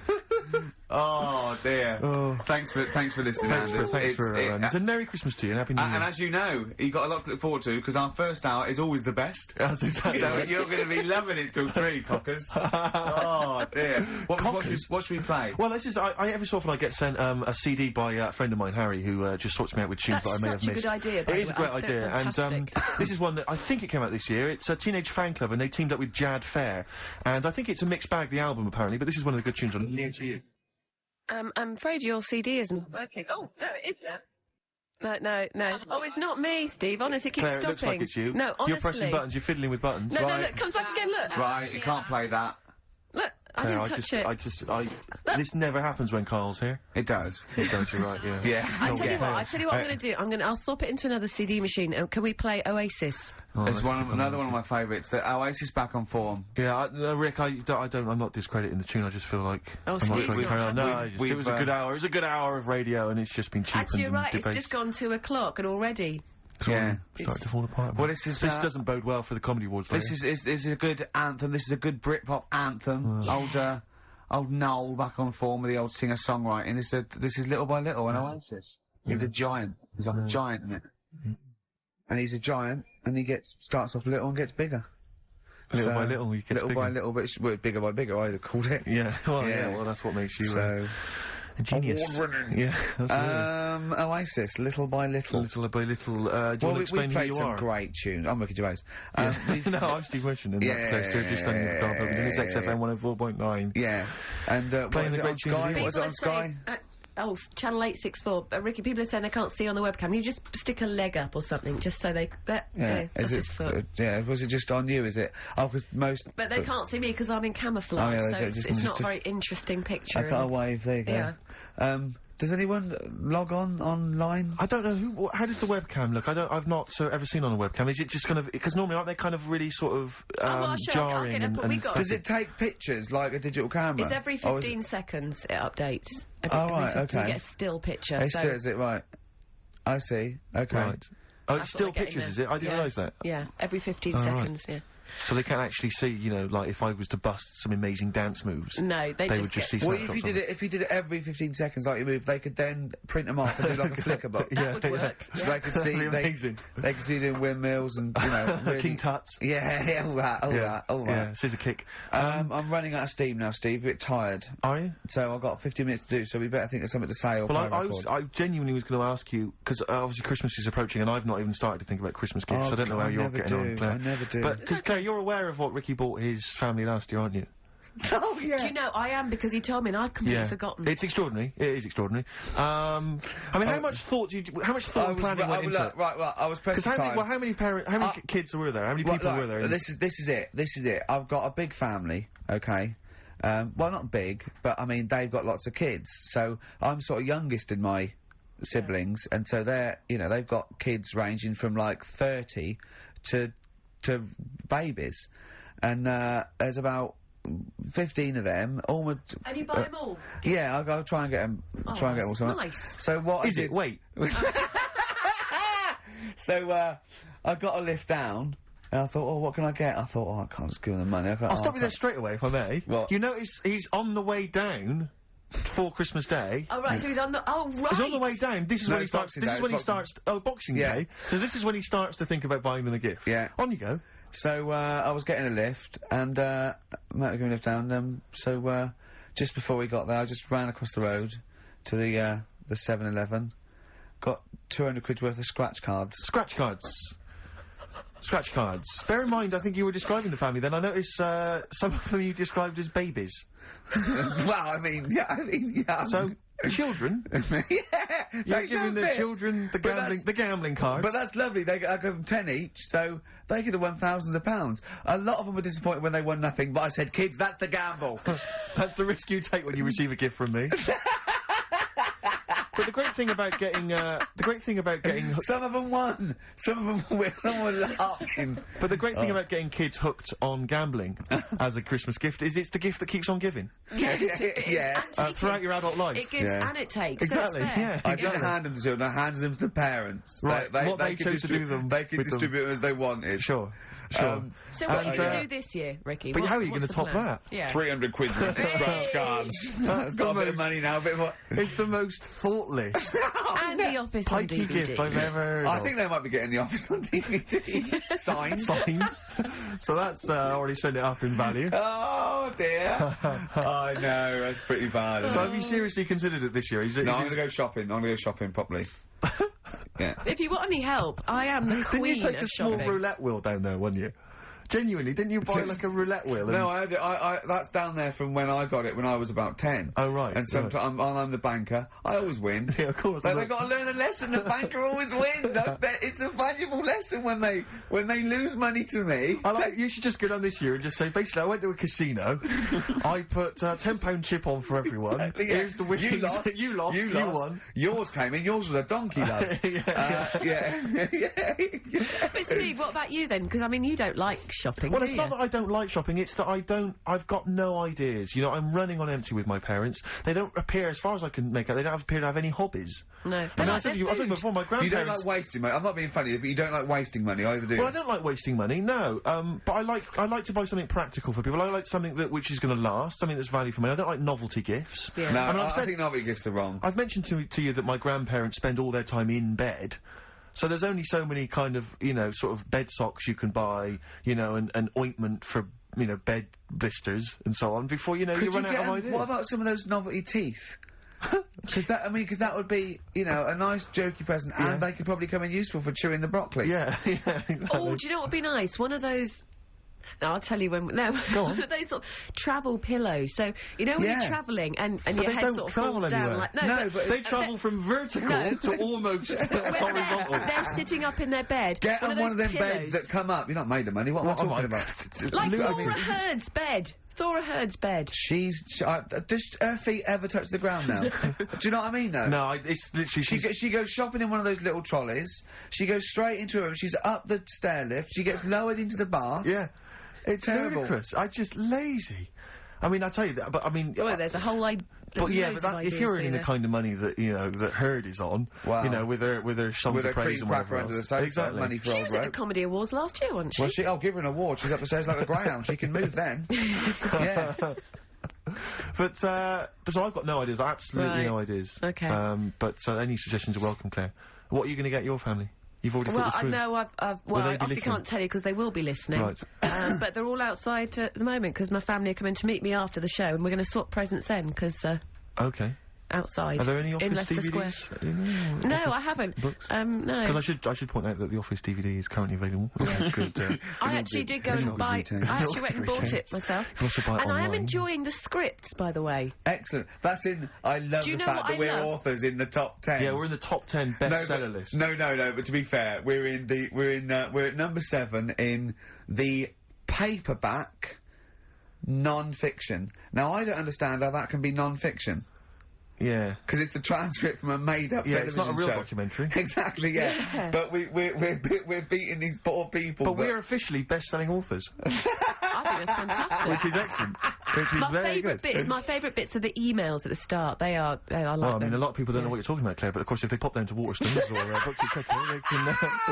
Oh dear. Oh. Thanks for listening, Anders. Thanks for Anders. And Merry Christmas to you and Happy New Year. And as you know, you've got a lot to look forward to, because our first hour is always the best. That's exactly. So you're going to be loving it till 3, cockers. Oh dear. What should we play? Well, this is, every so often I get sent a CD by a friend of mine, Harry, who just sorts me out with tunes that I may have missed. That's such a good idea, by the way. It is a great idea. And this is one that I think it came out this year. It's a Teenage Fan Club, and they teamed up with Jad Fair. And I think it's a mixed bag, the album, apparently, but this is one of the good tunes on Near to You. I'm afraid your CD isn't working. Oh, no, it is now. No. Oh, it's not me, Steve. Honestly, it keeps Claire, stopping. It looks like it's you. No, honestly. You're pressing buttons, you're fiddling with buttons. No, look, comes back again, look. Right, you can't play that. Look, I didn't touch it. This never happens when Carl's here. It does. It does, you're right, yeah. Yeah. I tell you what I'm going to do. I'll swap it into another CD machine. Can we play Oasis? Oh, it's another one of my favourites. The Oasis Back on Form. Yeah, Rick, I'm not discrediting the tune. I just feel like Steve's not. No, it was a good hour. It was a good hour of radio, and it's just been cheap. Actually, you're right. It's just gone 2 o'clock, and already. Starting to fall apart. Well, this doesn't bode well for the Comedy Awards. This is a good anthem. This is a good Britpop anthem. Old Noel back on form with the old singer-songwriting. This is Little by Little, an Oasis. He's a giant. He's like a giant, isn't it? And he's a giant, and he starts off little and gets bigger. Little by little, he gets bigger. Little by little, but bigger by bigger, I'd have called it. Yeah, well, that's what makes you a genius. Award-winning. Yeah, absolutely. Oasis, Little by Little. Little by Little, do you want to explain who you are? We played some great tunes. I'm Ricky Gervais. No, I'm Steve Merchant, and that's Claire Stewart, just on your car, it's XFM 104.9. Yeah. And, playing the great tunes. What is it on Sky? Channel 864. Ricky, people are saying they can't see on the webcam. You just stick a leg up or something, just so that's his foot. Was it just on you, is it? Oh, because most... But they can't see me because I'm in camouflage, so it's not a very interesting picture. I got a wave, there you go. Yeah. Does anyone log online? I don't know how does the webcam look? I've not ever seen on a webcam. Is it just kind of, because normally aren't they kind of really sort of, jarring and does it take pictures like a digital camera? It's every 15 seconds it updates. Right, okay. You get a still picture. Is it right? I see, okay. Right. Oh, it's still pictures, is it? I didn't realise that. Yeah, every 15 seconds, yeah. So they can't actually see, you know, like if I was to bust some amazing dance moves. No, they would just see. Well, if you did it every 15 seconds like you move, they could then print them off and do like a flicker book. That would work. So they could see they could see doing windmills and really, King Tuts. Yeah, all that. Yeah, scissor kick. I'm running out of steam now, Steve. A bit tired. Are you? So I've got 15 minutes to do. So we better think of something to say. Well, I genuinely was going to ask you because obviously Christmas is approaching and I've not even started to think about Christmas gifts. I don't know how you're getting on, Claire. I never do. But because Claire, you're aware of what Ricky bought his family last year, aren't you? Oh, yeah. Do you know, I am, because he told me and I've completely forgotten. It's extraordinary. It is extraordinary. I mean, how much thought and planning went into it? Right, I was pressed for time. How many kids were there? How many people were there? This is it. I've got a big family, okay? Well, not big, but, I mean, they've got lots of kids, so I'm sort of youngest in my siblings, and so they're, you know, they've got kids ranging from, like, 30 to babies. And, there's about 15 of them. And you buy them all? Yeah, I'll try and get them. Try and get them all. Nice. So what is it? Wait. So I got a lift down, and I thought, oh, what can I get? I thought, oh, I can't just give them the money. I'll stop you there straight away, if I may. What? You notice he's on the way down for Christmas Day. Oh, right, so he's on the... Oh, right! He's on the way down. This is when he starts... Boxing yeah. Day. So this is when he starts to think about buying them a gift. Yeah. On you go. So, I was getting a lift, and, Matt was giving me a lift down, so, just before we got there, I just ran across the road to the 7-Eleven, got 200 quid worth of scratch cards. Scratch cards. Scratch cards. Bear in mind, I think you were describing the family then. I noticed, some of them you described as babies. Well, I mean, yeah. So, children? Yeah! You're giving the children the gambling cards. But that's lovely. I give them 10 each, so they could have won thousands of pounds. A lot of them were disappointed when they won nothing, but I said, kids, that's the gamble. That's the risk you take when you receive a gift from me. But the great thing about getting, some of them won. Some of them were laughing. But the great thing about getting kids hooked on gambling as a Christmas gift is it's the gift that keeps on giving. Yeah. Throughout your adult life. It gives and it takes. Exactly. So it's fair. Yeah. I didn't hand them to children. I handed them to the parents. Right. They chose to do them. They could distribute them as they wanted. Sure. So what are you going to do this year, Ricky? But how are you going to top that? Yeah. 300 quid worth of scratch cards. I've got a bit of money now, a bit more. It's the most thoughtless and the Office on pikey DVD. gift I've ever heard I of. think they might be getting the Office on DVD. Signed. So that's already sent it up in value. Oh dear. I know, that's pretty bad. So have you seriously considered it this year? No, I'm going to go shopping. I'm going to go shopping properly. Yeah. If you want any help, I am the queen Didn't you take a small shopping. roulette wheel down there, wouldn't you? Genuinely, didn't you buy like a roulette wheel? No, I had it. That's down there from when I got it when I was about 10. Oh, right. And sometimes I'm the banker. I always win. Yeah, of course. So they've got to learn a lesson. The banker always wins. I bet it's a valuable lesson when they lose money to me. You should just go down this year and just say, basically, I went to a casino. I put £10 chip on for everyone. Exactly, yeah. Here's the winnings. You lost. You won. Yours came in. Yours was a donkey, love. Yeah. But Steve, what about you then? Because I mean, you don't like shopping. Well, it's not that I don't like shopping, it's that I've got no ideas. You know, I'm running on empty with my parents. They don't appear, as far as I can make out, they don't appear to have any hobbies. No. I mean, I said to you before, my grandparents... You don't like wasting money. I'm not being funny, but you don't like wasting money either, do you? Well, I don't like wasting money, no. But I like to buy something practical for people. I like something which is going to last, something that's value for money. I don't like novelty gifts. Yeah. No, I think novelty gifts are wrong. I've mentioned to you that my grandparents spend all their time in bed. So there's only so many kind of, you know, sort of bed socks you can buy, you know, and ointment for, you know, bed blisters and so on before, you know, you run out of ideas. What about some of those novelty teeth? Because that would be, you know, a nice jokey present, and they could probably come in useful for chewing the broccoli. Yeah, exactly. Oh, do you know what would be nice? One of those... No, I'll tell you when... No. Go on. Those sort of travel pillows. So, you know when you're travelling and your head sort of falls down like... No, but they travel from vertical to almost horizontal. They're sitting up in their bed. Get on one of them beds that come up. You're not made of money. What am I talking about? Like Thora Hurd's bed. Thora Hurd's bed. Does her feet ever touch the ground now? Do you know what I mean, though? No, it's literally... She goes shopping in one of those little trolleys. She goes straight into her room. She's up the stair lift. She gets lowered into the bath. Yeah. It's terrible. Ludicrous. I'm just lazy. I mean, I tell you that, but I mean... Well, there's a whole idea... But yeah, but if you're earning the kind of money that, you know, that Heard is on, you know, with her songs of praise and whatever else. Exactly. Money for she was at the Comedy Awards last year, wasn't she? Well, I'll give her an award. She's up the stairs like a greyhound. She can move then. Yeah. But so I've got no ideas. Absolutely no ideas. Okay. But any suggestions are welcome, Claire. What are you going to get your family? You've already thought this through. No, I obviously can't tell you because they will be listening. Right. But they're all outside at the moment because my family are coming to meet me after the show and we're going to swap presents then because... Okay. outside. Are there any Office in Leicester DVDs? Square. No, I haven't. Books? No. Because I should point out that the Office DVD is currently available. Good. I actually did go and buy. I actually went and bought it myself. You can also buy it and online. I am enjoying the scripts, by the way. Excellent. That's in. I love the fact that we're authors in the top 10. Yeah, we're in the top 10 bestseller list. No. But to be fair, we're at number 7 in the paperback non-fiction. Now I don't understand how that can be non-fiction. Yeah. Because it's the transcript from a made-up television it's not a real show. documentary. Exactly, yeah. But we're beating these poor people. But we're officially best-selling authors. I think that's fantastic. Which is excellent. Which is very good. My favourite bits are the emails at the start. I like well, I mean, them. a lot of people don't know what you're talking about, Claire, but of course if they pop down to Waterstones or Books Etc, they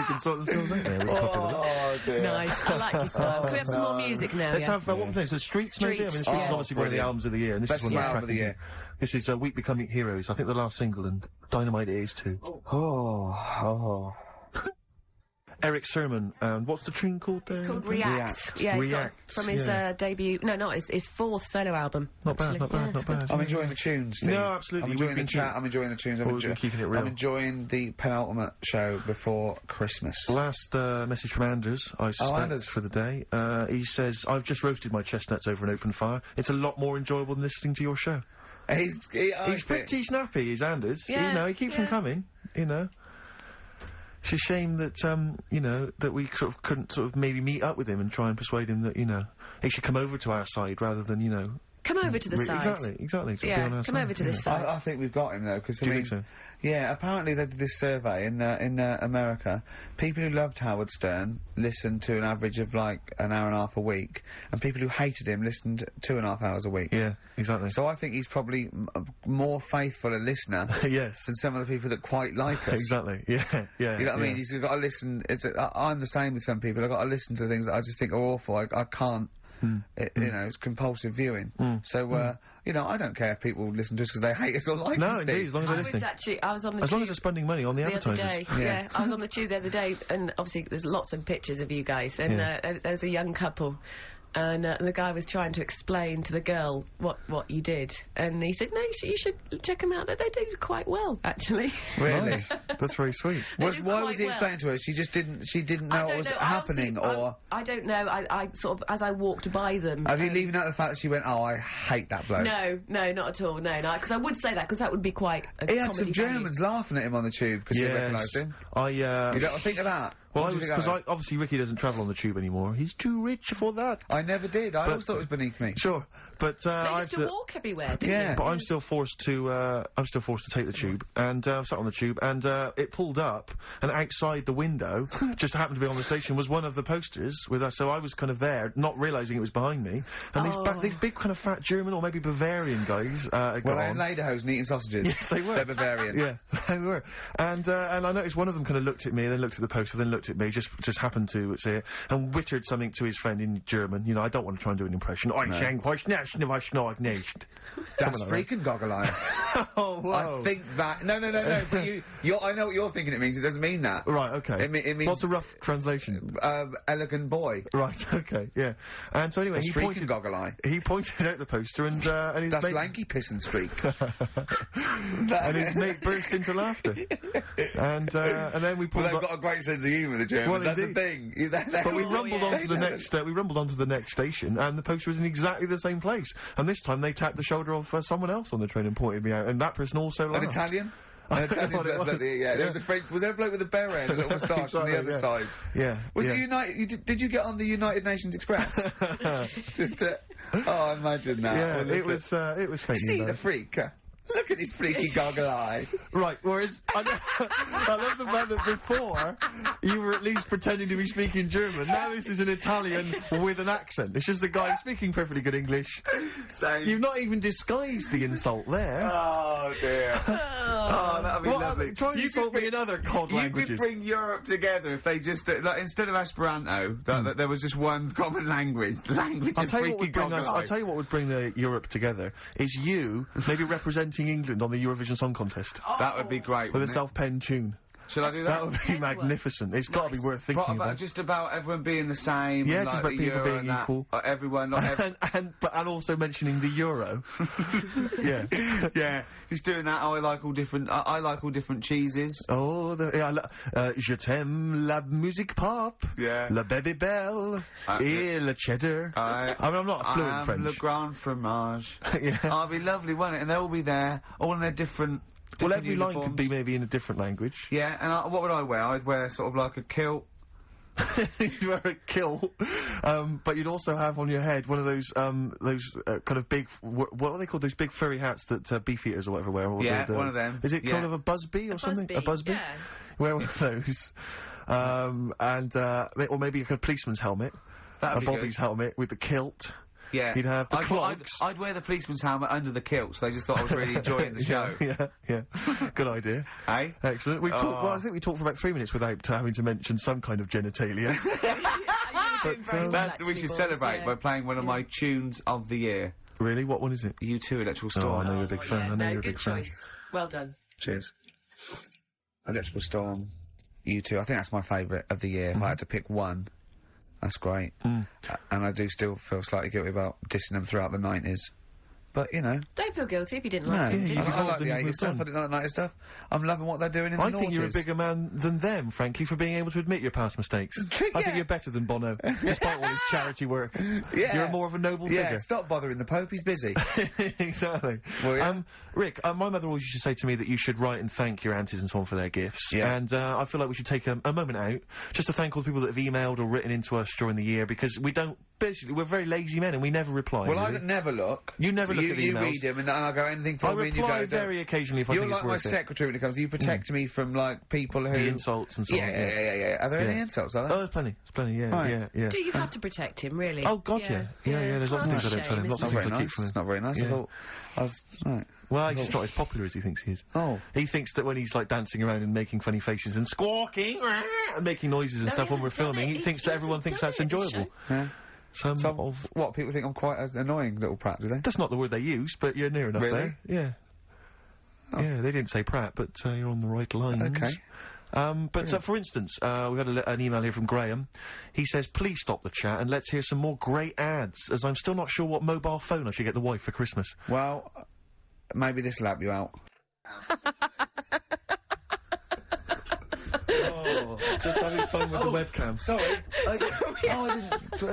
can sort themselves out there. Oh, dear. Nice. I like your style. Can we have some more music now? Let's have, what we're playing? So Streets, maybe? I mean, Streets is obviously one of the albums of the year, and this is one of the album of the year. This is Week Becoming Heroes, I think the last single, and Dynamite it is too. Eric Sermon, and what's the tune called there? It's called React. Yeah, it's got from his debut. No, not his 4th solo album. Not bad. I'm enjoying the tunes, Steve. No, absolutely. I'm enjoying the chat, I'm enjoying the tunes, I'm keeping it real. I'm enjoying the penultimate show before Christmas. Last message from Anders, I suspect, for the day. He says, I've just roasted my chestnuts over an open fire. It's a lot more enjoyable than listening to your show. He's pretty snappy, is Anders. Yeah, you know, he keeps them coming, you know. It's a shame that, that we sort of couldn't sort of maybe meet up with him and try and persuade him that, he should come over to our side rather than, Come over to the side. Exactly. Yeah, come over to this side. I think we've got him, though, because, Do you think so? Yeah, apparently they did this survey in America. People who loved Howard Stern listened to an average of, like, an hour and a half a week, and people who hated him listened 2.5 hours a week. Yeah, exactly. So I think he's probably more faithful a listener yes. than some of the people that quite like us. Exactly, yeah. You know what I mean? He's got to listen. I'm the same with some people. I've got to listen to things that I just think are awful. I can't. It's compulsive viewing. So, I don't care if people listen to us because they hate us or like us. No, indeed, as long as they're listening. I was on the as long as they're spending money on the advertisers. Other day. Yeah, I was on the tube the other day, and obviously there's lots of pictures of you guys, and there's a young couple. And the guy was trying to explain to the girl what you did, and he said, "No, you should check them out. That they do quite well, actually." Really? Nice. That's very sweet. Why was he explaining to her? She didn't know what was happening, or I don't know. I sort of, as I walked by them. Have you leaving out the fact that she went, "Oh, I hate that bloke"? No, not at all. No, because I would say that because that would be quite. He had some Germans laughing at him on the tube because they recognised him. You don't think of that. Well, because obviously Ricky doesn't travel on the tube anymore. He's too rich for that. I never did. I always thought it was beneath me. Sure, but they used to walk everywhere, didn't they? But I'm still forced to take the tube, and sat on the tube, and it pulled up, and outside the window, just happened to be on the station, was one of the posters with us. So I was kind of there, not realising it was behind me, and these big kind of fat German or maybe Bavarian guys. Well, they're in lederhosen eating sausages. Yes, they were. They're Bavarian. Yeah, they were. And I noticed one of them kind of looked at me, then looked at the poster, then looked at me, just happened to say it, and wittered something to his friend in German. I don't want to try and do an impression. Das freaking goggle eye. Oh, wow. I think that. No. But I know what you're thinking it means. It doesn't mean that. Right, okay. It means. What's the rough translation? Elegant boy. Right, okay, yeah. And so anyway, he pointed goggle eye. He pointed out the poster and his That's mate... lanky piss and streak. And his mate burst into laughter. And then we pulled they've got a great sense of humour, the Germans. Well, that's the thing. But we rumbled onto the next. We rumbled onto the next station, and the poster was in exactly the same place. And this time they tapped the shoulder of someone else on the train and pointed me out, and that person also laughed. An Italian. An Italian bloke, there was a French. Was there a bloke with a beret and a little moustache on the other side? Yeah. Was it United? Did you get on the United Nations Express? Just to. Oh, imagine that. Yeah, it was fake. See the freak. Look at his freaky goggle eye. Right, whereas, I love the fact that before, you were at least pretending to be speaking German. Now this is an Italian with an accent. It's just the guy speaking perfectly good English. Same. You've not even disguised the insult there. Oh, dear. Oh, that'd be lovely. Try and insult me in other cod languages. You could bring Europe together if they just, like, instead of Esperanto, that there was just one common language. The language of freaky goggle eye. I'll tell you what would bring the Europe together, is you maybe representing England on the Eurovision Song Contest. That would be great. With a self-penned tune. Shall I do that? That would be magnificent. It's got to be worth thinking about. Just about everyone being the same. Yeah, and, just like, about people being equal. Everyone, not and also mentioning the euro. Yeah. Yeah, just doing that. I like all different. I like all different cheeses. Oh, je t'aime la musique pop. Yeah. La baby belle. Et le cheddar. I mean, I'm not fluent in French. Le grand fromage. Yeah. Oh, it'd be lovely, wouldn't it? And they'll all be there, all in their different. Well, every uniforms. line could be maybe in a different language. Yeah, and what would I wear? I'd wear sort of like a kilt. You'd wear a kilt, but you'd also have on your head one of those kind of big, what are they called? Those big furry hats that beefeaters or whatever wear. Or yeah, one of them. Is it kind of a busby or something? A busby? Yeah. Wear one of those, or maybe a policeman's helmet, a Bobby's helmet with the kilt. Yeah. You'd have the clogs. I'd wear the policeman's helmet under the kilt, so they just thought I was really enjoying the show. Yeah. Good idea. Hey? Excellent. We've talked, well, I think we talked for about 3 minutes without having to mention some kind of genitalia. We should celebrate by playing one of my tunes of the year. Really? What one is it? U2 Electrical Storm. Oh, I know you're a big fan. I know you're a big fan. Well done. Cheers. Electrical Storm, U2. I think that's my favourite of the year. If I had to pick one, that's great. And I do still feel slightly guilty about dissing them throughout the 90s. But, you know. Don't feel guilty if you didn't like them, did you? I like the 80s stuff, I didn't like the 90s stuff. I'm loving what they're doing in the noughties. I think you're a bigger man than them, frankly, for being able to admit your past mistakes. I think you're better than Bono, despite all his charity work. Yeah. You're more of a noble figure. Yeah, stop bothering the Pope, he's busy. Exactly. Well, yeah. Rick, my mother always used to say to me that you should write and thank your aunties and so on for their gifts. Yeah. And I feel like we should take a moment out just to thank all the people that have emailed or written into us during the year, because we don't, basically, we're very lazy men and we never reply. Well, I never look. You never look at the emails. You read them and I'll go anything from me and you go... I reply very occasionally if I think it's worth it. You're like my secretary when it comes to... You protect me from, like, people who... The insults and so on. Yeah. Are there any insults, are there? Oh, there's plenty. There's plenty, yeah. Do you have to protect him, really? Oh, God, yeah. There's lots of things I don't tell him. Lots of things I keep from him. It's not very nice. I thought... Right. Well, he's just not as popular as he thinks he is. Oh. He thinks that when he's, like, dancing around and making funny faces and squawking and making noises and stuff when we're filming, he thinks that everyone thinks that's enjoyable. Yeah. What, people think I'm quite an annoying little prat, do they? That's not the word they use, but you're near enough there. Yeah. Oh. Yeah, they didn't say prat, but you're on the right lines. Okay. For instance, we got an email here from Graham. He says, please stop the chat and let's hear some more great ads, as I'm still not sure what mobile phone I should get the wife for Christmas. Well, maybe this'll help you out. Just having fun with the webcam. Sorry.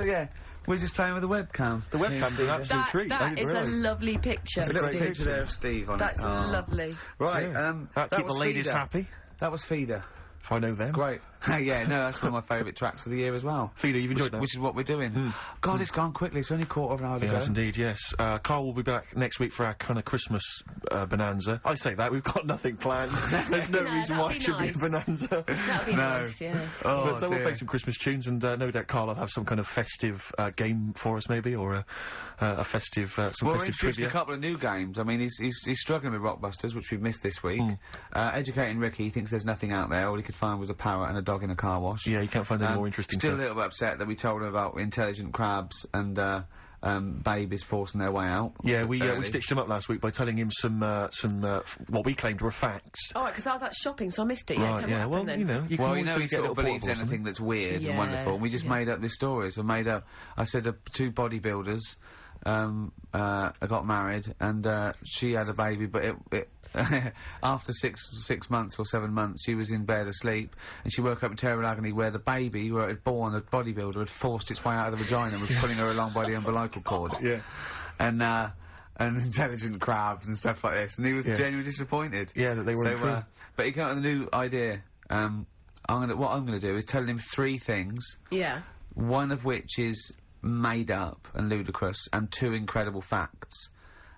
Yeah. We're just playing with the webcam. The webcam's an absolute treat. That is a lovely picture. There's a little picture there of Steve on That's it. lovely. Right, that keep the ladies Feeder. happy. That was Feeder. If I know them. Great. Yeah, no, that's one of my favourite tracks of the year as well. Feeder, you've enjoyed that? Which is what we're doing. God, it's gone quickly. It's only quarter of an hour to go. Yes, indeed, yes. Carl will be back next week for our kind of Christmas bonanza. I say that, we've got nothing planned. There's no reason why it should be a bonanza. That'd be nice, yeah. But we'll play some Christmas tunes, and no doubt Carl will have some kind of festive game for us, maybe, or a festive, some festive trivia. A couple of new games. I mean, he's struggling with Rockbusters, which we've missed this week. Educating Ricky, he thinks there's nothing out there. All he could find was a parrot and a dog in a car wash. Yeah, you can't find any more interesting Still stuff. a little bit upset that we told him about intelligent crabs and babies forcing their way out. Yeah, we stitched him up last week by telling him some what we claimed were facts. Oh, because I was out shopping, so I missed it. Yeah, right, yeah. Well, then. You know, he sort of believes anything that's weird and wonderful. And we just made up this story. So I said two bodybuilders got married and she had a baby, but it after 6 months or 7 months she was in bed asleep and she woke up in terrible agony where the baby, where it had born, the bodybuilder, had forced its way out of the vagina and was pulling her along by the umbilical cord. Yeah. And intelligent crabs and stuff like this, and he was genuinely disappointed. Yeah, that they weren't true. But he came up with a new idea. What I'm gonna do is tell him 3 things. Yeah. One of which is made up and ludicrous, and 2 incredible facts,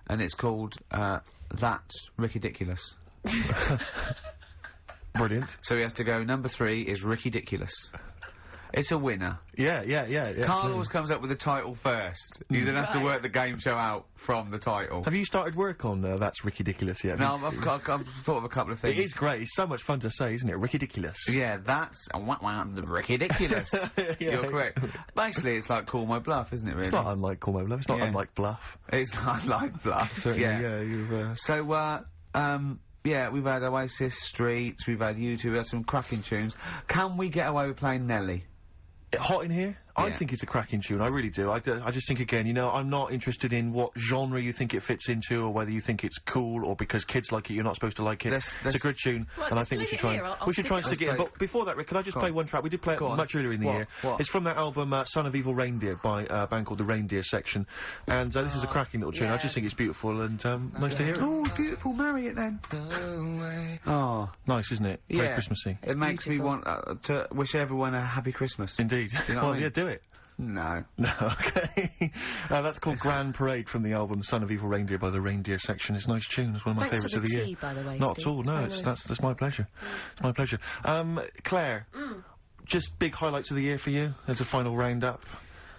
and it's called That's Ricky-diculous. Brilliant. So he has to go. Number 3 is Ricky-diculous. It's a winner. Yeah. Carl always comes up with the title first. You don't have to work the game show out from the title. Have you started work on That's Ricky-diculous yet? No, I've thought of a couple of things. It is great. It's so much fun to say, isn't it? Ricky-diculous. Yeah, that's Ricky-diculous. You're correct. Basically, it's like Call My Bluff, isn't it, really? It's not unlike Call My Bluff. It's not unlike Bluff. It's not like Bluff. Certainly, you've... So, Yeah, we've had Oasis, Streets, we've had U2, we've had some cracking tunes. Can we get away with playing Nelly? Hot in Here? Yeah. I think it's a cracking tune, I really do. I just think, again, you know, I'm not interested in what genre you think it fits into, or whether you think it's cool, or because kids like it, you're not supposed to like it. It's a good tune, and I think we should try and stick it in. But before that, Rick, could I just play one track? We did play it much earlier in the year. It's from that album, Son of Evil Reindeer, by a band called The Reindeer Section, and this is a cracking little tune. I just think it's beautiful, and nice to hear it. Oh, beautiful, marry it then. Oh. Nice, isn't it? Very Christmassy. It makes me want to wish everyone a happy Christmas. Indeed. You know yeah, do it. No. No, okay. That's called Grand Parade from the album Son of Evil Reindeer by The Reindeer Section. It's a nice tune. It's one of my favourites of the year. By the way, not Steve. at all, no. That's my pleasure. It's my pleasure. Claire, just big highlights of the year for you as a final roundup?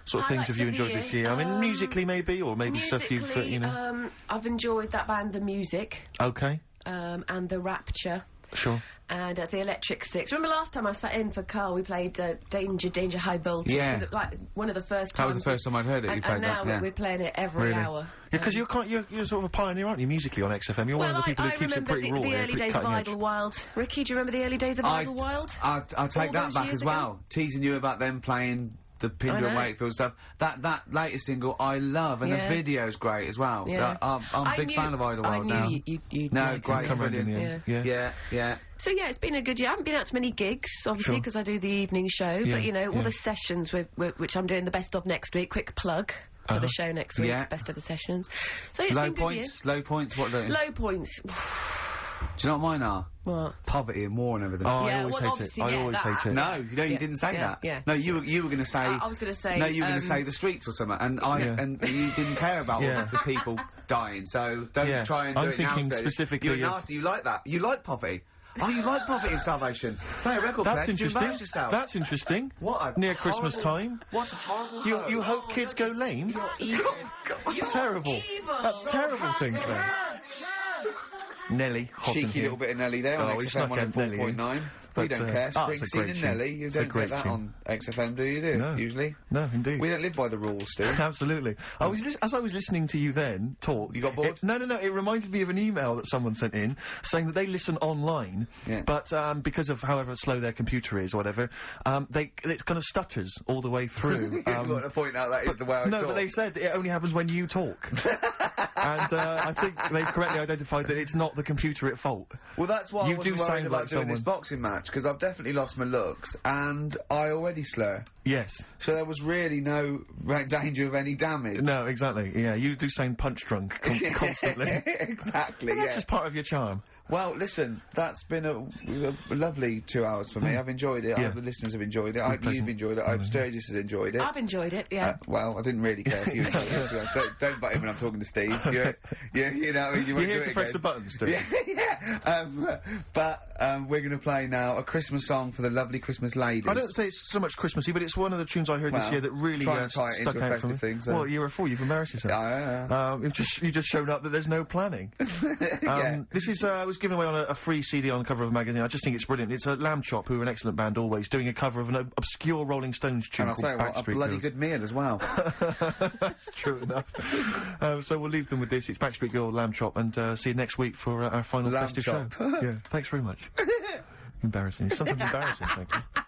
Sort of things have you enjoyed this year? I mean, musically maybe, or maybe stuff you've, you know... I've enjoyed that band, The Music. Okay. And The Rapture. Sure. And the Electric Six. Remember last time I sat in for Carl, we played Danger High Voltage. Yeah. Like, one of the first times. That was the first time I'd heard it, you played that. And now we're playing it every hour. Yeah, because you're sort of a pioneer, aren't you, musically on XFM? You're one of the people who keeps it pretty raw. the early days of Idlewild. Ricky, do you remember the early days of Idlewild? I'll take that back as well. Teasing you about them playing the Pinder and Wakefield stuff. That latest single I love, and the video's great as well. Yeah. I'm a big fan of Idlewild now. You'd no, great, brilliant. Yeah. So yeah, it's been a good year. I haven't been out to many gigs, obviously, because I do the evening show. But you know, all the sessions which I'm doing the best of next week. Quick plug for the show next week. Best of the sessions. So yeah, it's been a good year. Low points. What are those? Low points. Do you know what mine are? What? Poverty and war and everything. Oh, I always hate it. I always hate it. No, you didn't say that. Yeah. No, you were going to say... I was going to say... No, you were going to say the streets or something, and and you didn't care about all the people dying, so don't try and do it now. I'm thinking specifically... You're nasty, you like that. You like poverty. Oh, you like poverty and starvation. Play a record player. That's interesting. That's interesting. What a near Christmas time. What a horrible... You hope kids go lame? You're evil. You're terrible. That's a terrible thing, Claire. Nelly, hot cheeky little bit of Nelly there on XFM 104.9. We don't care. Springsteen and Nelly, you don't get that on XFM, do you? No. Usually? No, indeed. We don't live by the rules, Steve. Absolutely. As I was listening to you then talk... You got bored? No, it reminded me of an email that someone sent in saying that they listen online, but because of however slow their computer is or whatever, it kind of stutters all the way through. You've got to point out that is the way I talk. No, but they said it only happens when you talk. And I think they've correctly identified that it's not the computer at fault. Well, that's why I wasn't worried about doing this someone... boxing match, because I've definitely lost my looks, and I already slur. Yes. So there was really no danger of any damage. No, exactly, yeah, you do sound punch-drunk constantly. Exactly, but that's just part of your charm. Well, listen, that's been a lovely 2 hours for me. I've enjoyed it. I hope the listeners have enjoyed it. I hope you've enjoyed it. I hope Sturgis has enjoyed it. I've enjoyed it, yeah. Well, I didn't really care if you enjoyed it. Don't butt in when I'm talking to Steve. You know, you You're here to press the buttons, Sturgis. But we're going to play now a Christmas song for the lovely Christmas ladies. I don't say it's so much Christmassy, but it's one of the tunes I heard this year that really stuck out for me. Thing, so. Well, you're a fool. You've embarrassed yourself. You've just shown up that there's no planning. This is was given away on a free CD on the cover of a magazine. I just think it's brilliant. It's a Lamb Chop, who are an excellent band always, doing a cover of an obscure Rolling Stones tune called Backstreet. A bloody good meal as well. That's true enough. So we'll leave them with this. It's Backstreet Girl, Lamb Chop, and see you next week for our final festive show. Yeah, thanks very much. Embarrassing. Something embarrassing, thank you.